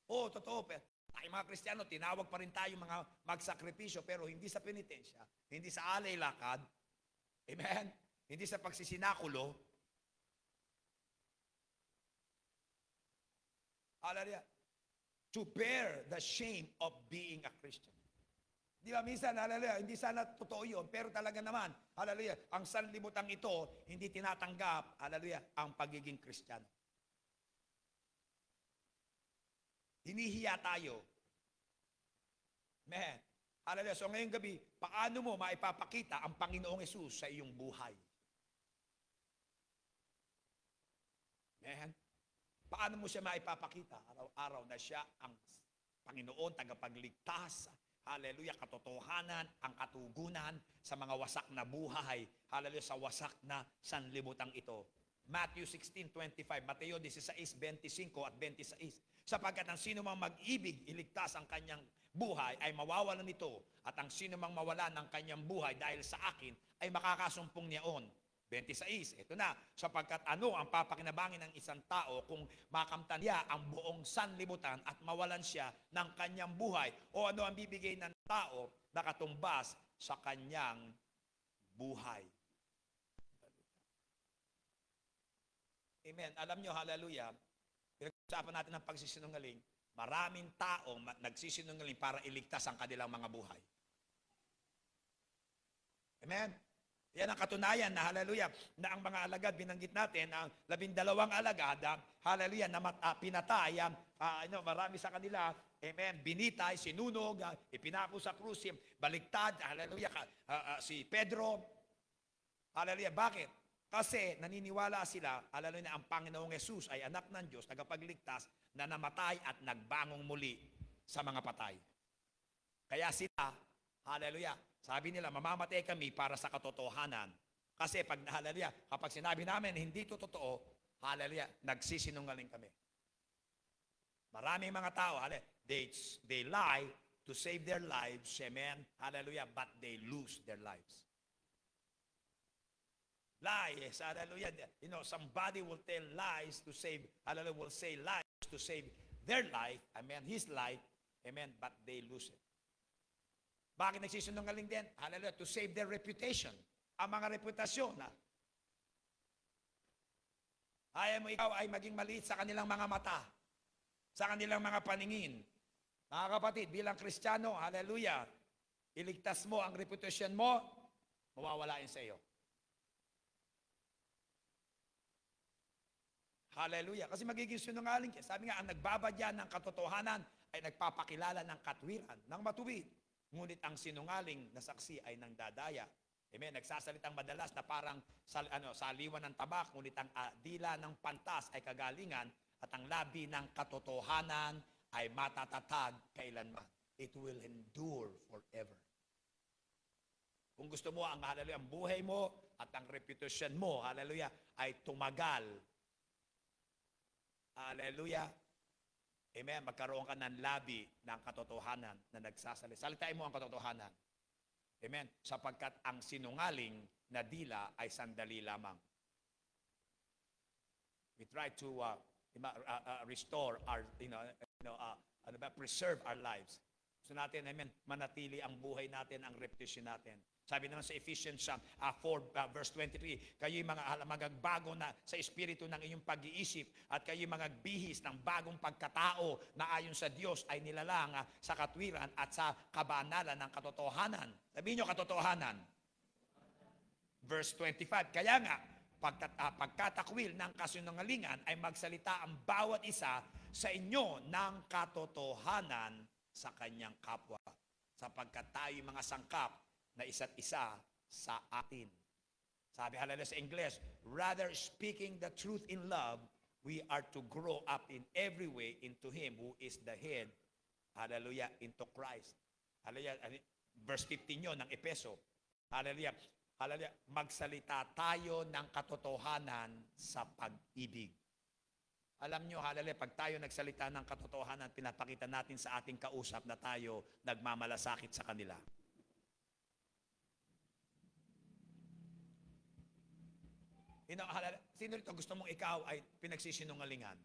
[SPEAKER 1] Oo, totoo. Tayo mga Kristiyano, tinawag pa rin tayo mga magsakripisyo, pero hindi sa penitensya, hindi sa alay lakad, amen? Hindi sa pagsisinakulo. Hallelujah. To bear the shame of being a Christian. Di ba, minsan, hallelujah, hindi sana totoo yun, pero talaga naman, hallelujah, ang sanlibutan ito, hindi tinatanggap, hallelujah, ang pagiging Kristiyano. Hinihiya tayo. Man, hallelujah. So ngayong gabi, paano mo maipapakita ang Panginoong Hesus sa iyong buhay? Man, paano mo siya maipapakita araw-araw na siya ang Panginoon, tagapagligtas, hallelujah, katotohanan, ang katugunan sa mga wasak na buhay, hallelujah, sa wasak na sanlibutan ito. Matthew 16:25, Mateo 16:25 at 26. Sapagkat ang sino mang mag-ibig, iligtas ang kanyang buhay, ay mawawalan nito. At ang sino mang mawala ng kanyang buhay dahil sa akin, ay makakasumpong niyaon. 26, ito na. Sapagkat ano ang papakinabangin ng isang tao kung makamtan niya ang buong sanlibutan at mawalan siya ng kanyang buhay? O ano ang bibigay ng tao na katumbas sa kanyang buhay? Amen. Alam nyo, hallelujah, pinag-usapan natin ang pagsisinungaling. Maraming tao nagsisinungaling para iligtas ang kanilang mga buhay. Amen. Yan ang katunayan na, hallelujah, na ang mga alagad, binanggit natin, ang 12 alagad, hallelujah, na pinatay, marami sa kanila, amen, binitay, sinunog, ipinako sa krus, baligtad, hallelujah, si Pedro, hallelujah, bakit? Kasi naniniwala sila, hallelujah, na ang Panginoong Hesus ay anak ng Diyos, tagapagligtas, na namatay at nagbangong muli sa mga patay. Kaya sila, hallelujah, sabi nila, mamamatay kami para sa katotohanan. Kasi pag, hallelujah, kapag sinabi namin hindi ito totoo, hallelujah, nagsisinungaling kami. Maraming mga tao, hallelujah, they lie to save their lives, amen, hallelujah, but they lose their lives. Lies, hallelujah, you know, somebody will tell lies to save, hallelujah, will say lies to save their life, amen, his life, amen, but they lose it. Bakit nagsisinungaling din? Hallelujah, to save their reputation. Ang mga reputasyon na ayaw mo ikaw ay maging maliit sa kanilang mga mata, sa kanilang mga paningin. Mga kapatid, bilang Kristiyano, hallelujah, iligtas mo ang reputasyon mo, mawawala yun sa iyo. Hallelujah. Kasi magiging sinungaling ka. Sabi nga, ang nagbabadya ng katotohanan ay nagpapakilala ng katwiran, ng matuwid. Ngunit ang sinungaling na saksi ay nangdadaya. Amen. Nagsasalitang madalas na parang saliwan ng tabak, ngunit ang dila ng pantas ay kagalingan at ang labi ng katotohanan ay matatatag kailanman. It will endure forever. Kung gusto mo, hallelujah, ang buhay mo at ang reputasyon mo, hallelujah, ay tumagal. Hallelujah. Amen. Magkaroon ka ng labi ng katotohanan na nagsasalita. Salitain mo ang katotohanan. Amen. Sapagkat ang sinungaling na dila ay sandali lamang. We try to restore our, preserve our lives. So natin, amen, manatili ang buhay natin, ang reputation natin. Sabi naman sa Ephesians 4, verse 23, kayo'y mga magagbago na sa espiritu ng inyong pag-iisip at kayo'y mga bihis ng bagong pagkatao na ayon sa Diyos ay nilalang sa katwiran at sa kabanalan ng katotohanan. Sabihin nyo, katotohanan. Verse 25, kaya nga, pagkatakwil ng kasinungalingan ay magsalita ang bawat isa sa inyo ng katotohanan sa kanyang kapwa. Sapagkat tayo'y mga sangkap na isa't isa sa atin. Sabi halala sa English, rather speaking the truth in love, we are to grow up in every way into Him who is the head, hallelujah, into Christ. Hallelujah, verse 15 yun ng Epeso. Hallelujah, hallelujah, magsalita tayo ng katotohanan sa pag-ibig. Alam nyo, hallelujah, pag tayo nagsalita ng katotohanan, pinapakita natin sa ating kausap na tayo nagmamalasakit sa kanila. Sino rito gusto mong ikaw ay pinagsisinungalingan?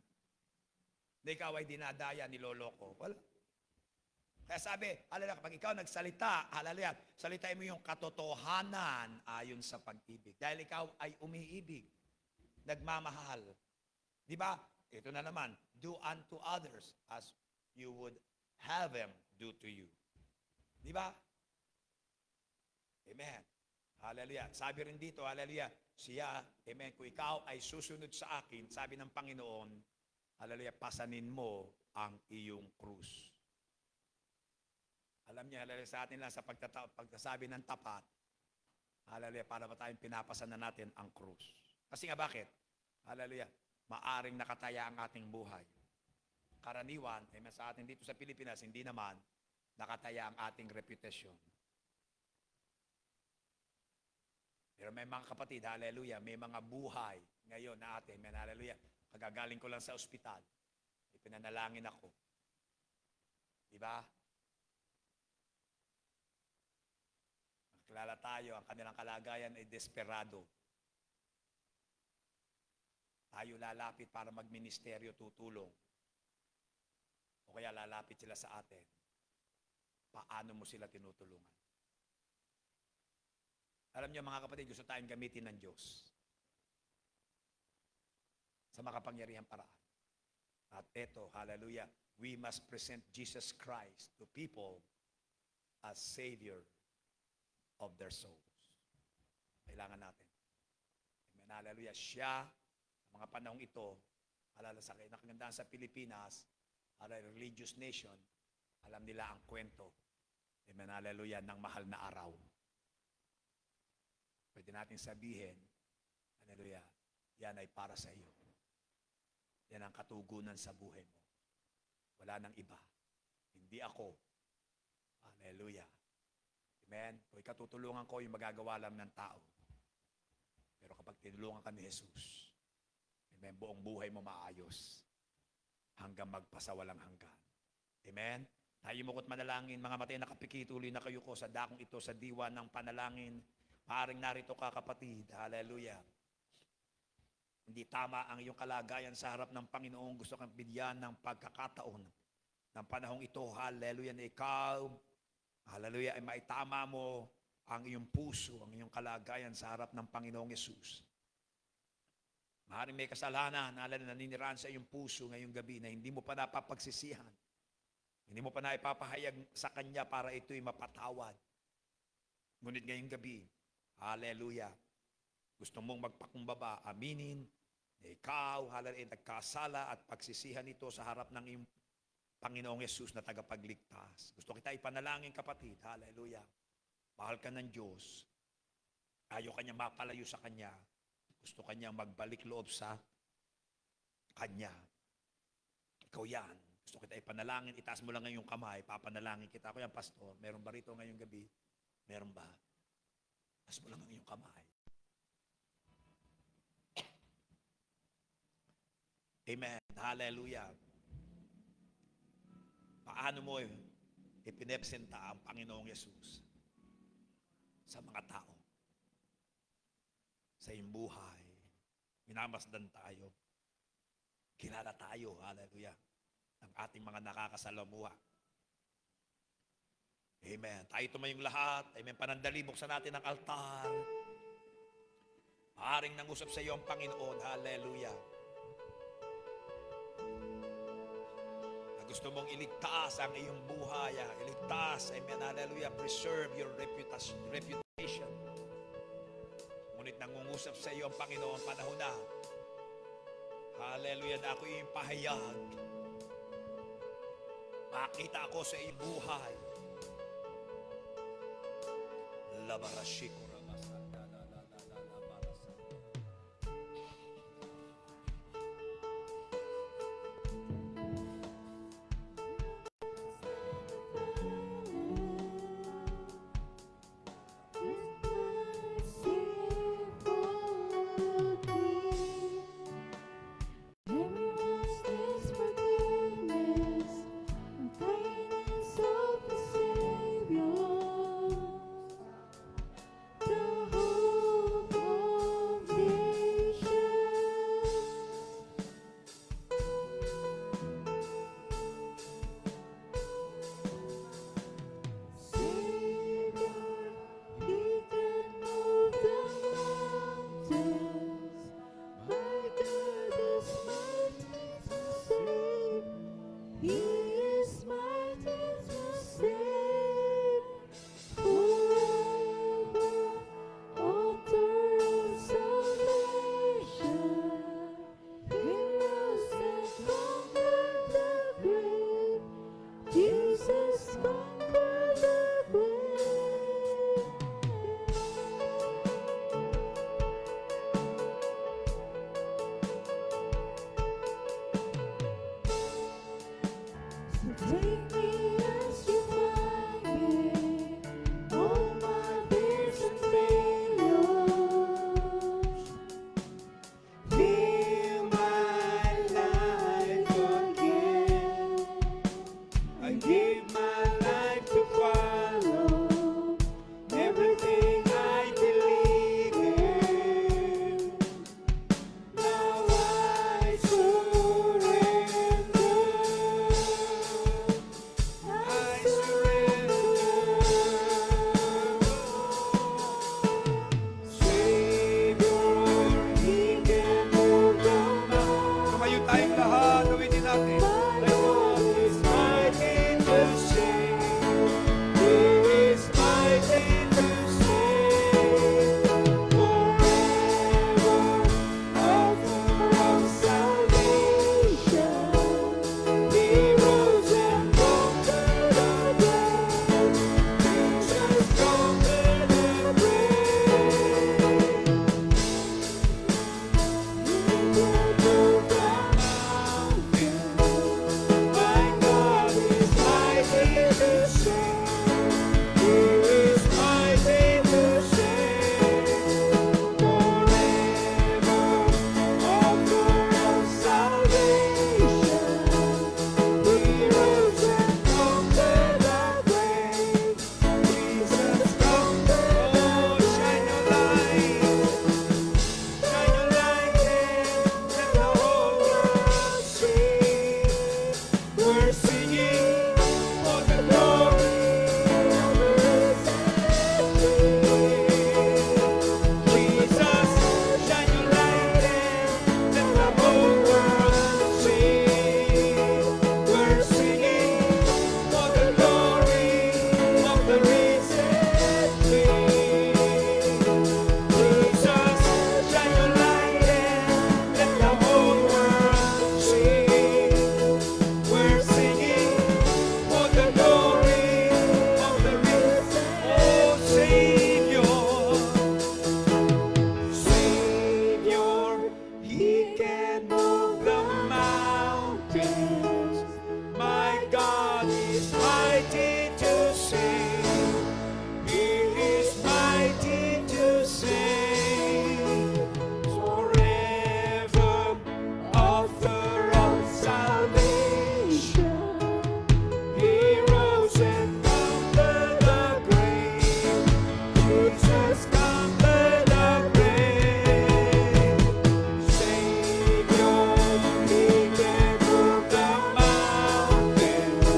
[SPEAKER 1] Na ikaw ay dinadaya, niloloko? Wala. Kaya sabi, hallelujah, kapag ikaw nagsalita, hallelujah, salitain mo yung katotohanan ayon sa pag-ibig. Dahil ikaw ay umiibig, nagmamahal. Di ba? Ito na naman, do unto others as you would have them do to you. Di ba? Amen. Hallelujah. Sabi rin dito, hallelujah, siya, amen, kung ikaw ay susunod sa akin, sabi ng Panginoon, hallelujah, pasanin mo ang iyong krus. Alam niya, hallelujah, sa atin lang sa pagkasabi ng tapat, hallelujah, para ba tayong pinapasan na natin ang krus. Kasi nga bakit? Hallelujah, maaring nakataya ang ating buhay. Karaniwan, amen, sa atin dito sa Pilipinas, hindi naman nakataya ang ating reputasyon. Pero may mga kapatid, hallelujah, may mga buhay ngayon na atin, may hallelujah, kagagaling ko lang sa ospital, ipinanalangin ako. Diba? Kilala tayo, ang kanilang kalagayan ay desperado. Tayo lalapit para magministeryo, tutulong. O kaya lalapit sila sa atin. Paano mo sila tinutulungan? Alam niyo mga kapatid, gusto tayong gamitin ng Diyos sa makapangyarihang paraan. At eto, hallelujah, we must present Jesus Christ to people as Savior of their souls. Kailangan natin. Amen, hallelujah. Siya, sa mga panahong ito, alala sa nakagandaan sa Pilipinas, a religious nation, alam nila ang kwento. Amen, hallelujah, ng mahal na araw. Pwede natin sabihin, hallelujah, yan ay para sa iyo. Yan ang katugunan sa buhay mo. Wala nang iba. Hindi ako. Hallelujah. Amen? Kung ikatutulungan ko, yung magagawa lang ng tao. Pero kapag tinulungan ka ni Jesus, amen, buong buhay mo maayos. Hanggang magpasawalang hanggan. Amen? Tayo mukot manalangin, mga matay nakapikituloy na kayo ko sa dakong ito, sa diwa ng panalangin. Maaring narito ka kapatid, hallelujah. Hindi tama ang iyong kalagayan sa harap ng Panginoon. Gusto kang bigyan ng pagkakataon ng panahong ito, hallelujah, na ikaw, hallelujah, ay maitama mo ang iyong puso, ang iyong kalagayan sa harap ng Panginoong Yesus. Maaaring may kasalanan na naninirahan sa iyong puso ngayong gabi na hindi mo pa napapagsisihan. Hindi mo pa na ipapahayag sa Kanya para ito'y mapatawad. Ngunit ngayong gabi, hallelujah, gusto mong magpakumbaba, aminin na ikaw, hallelujah, nagkasala at pagsisihan ito sa harap ng iyong Panginoong Yesus na tagapagligtas. Gusto kita ipanalangin kapatid, hallelujah. Mahal ka ng Diyos. Ayaw kanya mapalayo sa Kanya. Gusto Kanya magbalik loob sa Kanya. Ikaw yan. Gusto kita ipanalangin, itaas mo lang ngayong kamay, papanalangin kita. Ako yan, pastor, meron ba rito ngayong gabi? Meron ba? Itaas mo lang ngayong kamay. Amen. Hallelujah. Paano mo ipinepsenta ang Panginoong Yesus sa mga tao? Sa iyong buhay. Minamasdan tayo. Kilala tayo, hallelujah, ng ating mga nakakasalamuha. Amen. Tayo tumayong lahat. Amen. Panandali, buksan natin ang altar. Maaring nangusap sa iyo ang Panginoon. Hallelujah. Na gusto mong iligtas ang iyong buhay. Iligtas. Amen. Hallelujah. Preserve your reputation. Ngunit nangungusap sa iyo ang Panginoon panahon na. Hallelujah. Na ako iyong pahayag. Makita ako sa iyong buhay. Labarashiko Ramasa.
[SPEAKER 3] Jesus conquered the grave. So take me as you find me, all my fears and failures. Fill my life again. I give my life to follow everything I believe in. Now I surrender. I surrender. Savior, He can move the mountains.
[SPEAKER 1] Tumayo tayong lahat, gawin din natin.
[SPEAKER 3] My God is mighty to save. He is mighty to save. Forever, author of salvation. He rose and conquered the grave. Jesus conquered the grave. He can move the mountains. My God is mighty to save. He is mighty to save. Forever, author of salvation. He rose and conquered the grave. Jesus conquered the grave.
[SPEAKER 1] Shine your light.
[SPEAKER 3] Shine your light and let the whole world see. We're singing for the glory of the risen King. Jesus, shine your light and let the whole world see. We're singing for the glory of the risen King. Jesus, shine your light and let the whole world see. We're singing for the glory of the risen. Oh, Savior, Savior, He can move the mountains. My God is mighty to save. He is mighty to save. Forever, author of salvation. He rose and conquered the grave. Jesus conquered the grave. Savior, He can move the mountains.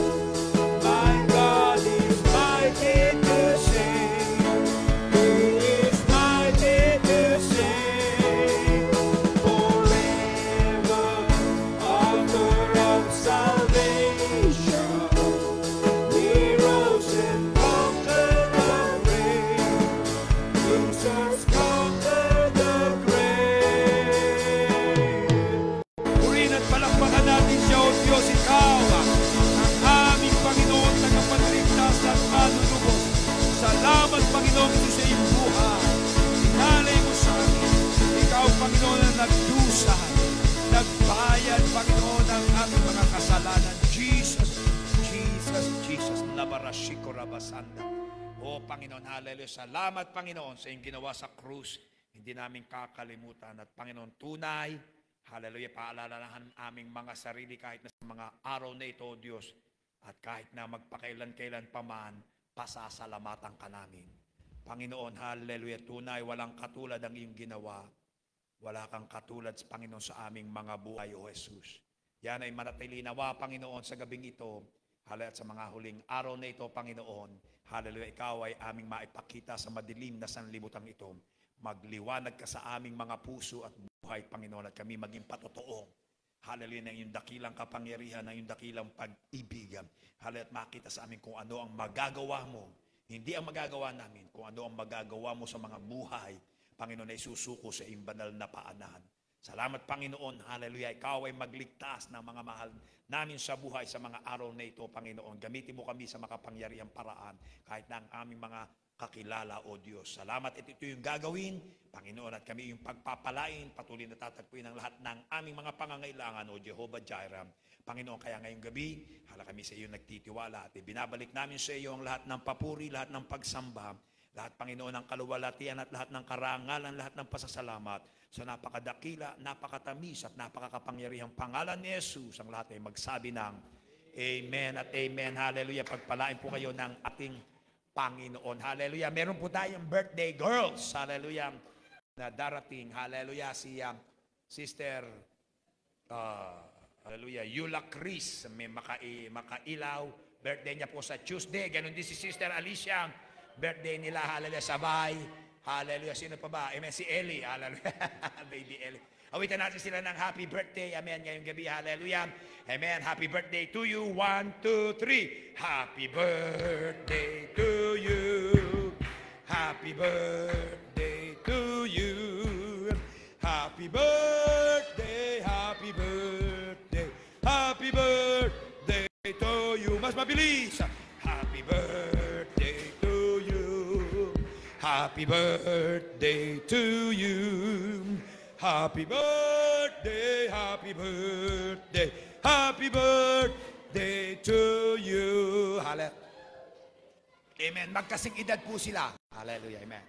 [SPEAKER 3] My God is mighty to save. He is mighty to save. Forever, author of salvation. He rose and conquered the grave. Jesus conquered the grave.
[SPEAKER 1] Purihin at palakpakan natin siya, O Diyos, Ikaw, ang aming Panginoon, tagapagligtas at manunubos. Salamat, Panginoon, ito sa iyong buhay. Inalay mo sa amin. Ikaw, Panginoon, ang nagdusa, nagbayad, Panginoon, ng aming mga kasalanan. Jesus, Jesus, Jesus, labarashiko rabasanda. O Panginoon, hallelujah. Salamat, Panginoon, sa iyong ginawa sa krus. Hindi namin kakalimutan. At Panginoon, tunay, hallelujah, paalalahan aming mga sarili kahit na sa mga araw na ito, O Diyos. At kahit na magpakailan-kailan pa man, pasasalamatan ka namin. Panginoon, hallelujah, tunay, walang katulad ang iyong ginawa. Wala kang katulad, Panginoon, sa aming mga buhay, O Jesus. Yan ay manatili nawa, Panginoon, sa gabing ito. Hallelujah, at sa mga huling araw na ito, Panginoon. Hallelujah, ikaw ay aming maipakita sa madilim na sanlibutan ito. Magliwanag ka sa aming mga puso at buhay, Panginoon, at kami maging patotoo. Hallelujah, na iyong dakilang kapangyarihan, na iyong dakilang pag-ibig. Hallelujah, at makita sa amin kung ano ang magagawa mo. Hindi ang magagawa namin, kung ano ang magagawa mo sa mga buhay, Panginoon, na isusuko sa iyong banal na paanan. Salamat, Panginoon. Hallelujah. Ikaw ay magligtas ng mga mahal namin sa buhay sa mga araw na ito, Panginoon. Gamitin mo kami sa makapangyarihang paraan kahit na ang aming mga kakilala, O Diyos. Salamat at ito yung gagawin, Panginoon, at kami yung pagpapalain, patuloy na tatagpuin ang lahat ng aming mga pangangailangan, O Jehovah Jireh. Panginoon, kaya ngayong gabi, hala kami sa iyo nagtitiwala at ibinabalik namin sa iyo ang lahat ng papuri, lahat ng pagsamba, lahat, Panginoon, ng kaluwalhatian at lahat ng karangalan, lahat ng pasasalamat sa napakadakila, napakatamis at napakakapangyarihang pangalan ni Jesus. Ang lahat ay magsabi ng Amen at Amen. Hallelujah. Pagpalain po kayo ng ating Panginoon. Hallelujah. Meron po tayong birthday girls. Hallelujah. Na darating. Hallelujah. Si Sister Hallelujah. Yula Chris. May makailaw. Birthday niya po sa Tuesday. Ganon din si Sister Alicia. Birthday nila. Hallelujah. Sabay. Hallelujah. Sino pa ba? Amen. Si Ellie. Hallelujah. Baby Ellie. Awitan natin sila ng happy birthday. Amen. Ngayong gabi. Hallelujah. Amen. Happy birthday to you. 1, 2, 3. Happy birthday to you. Happy birthday to you. Happy birthday. Happy birthday. Happy birthday to you. Mas mabilis. Happy birthday to you. Happy birthday to you. Happy birthday, happy birthday, happy birthday to you. Hallelujah. Amen. Magkasing edad po sila. Hallelujah. Amen.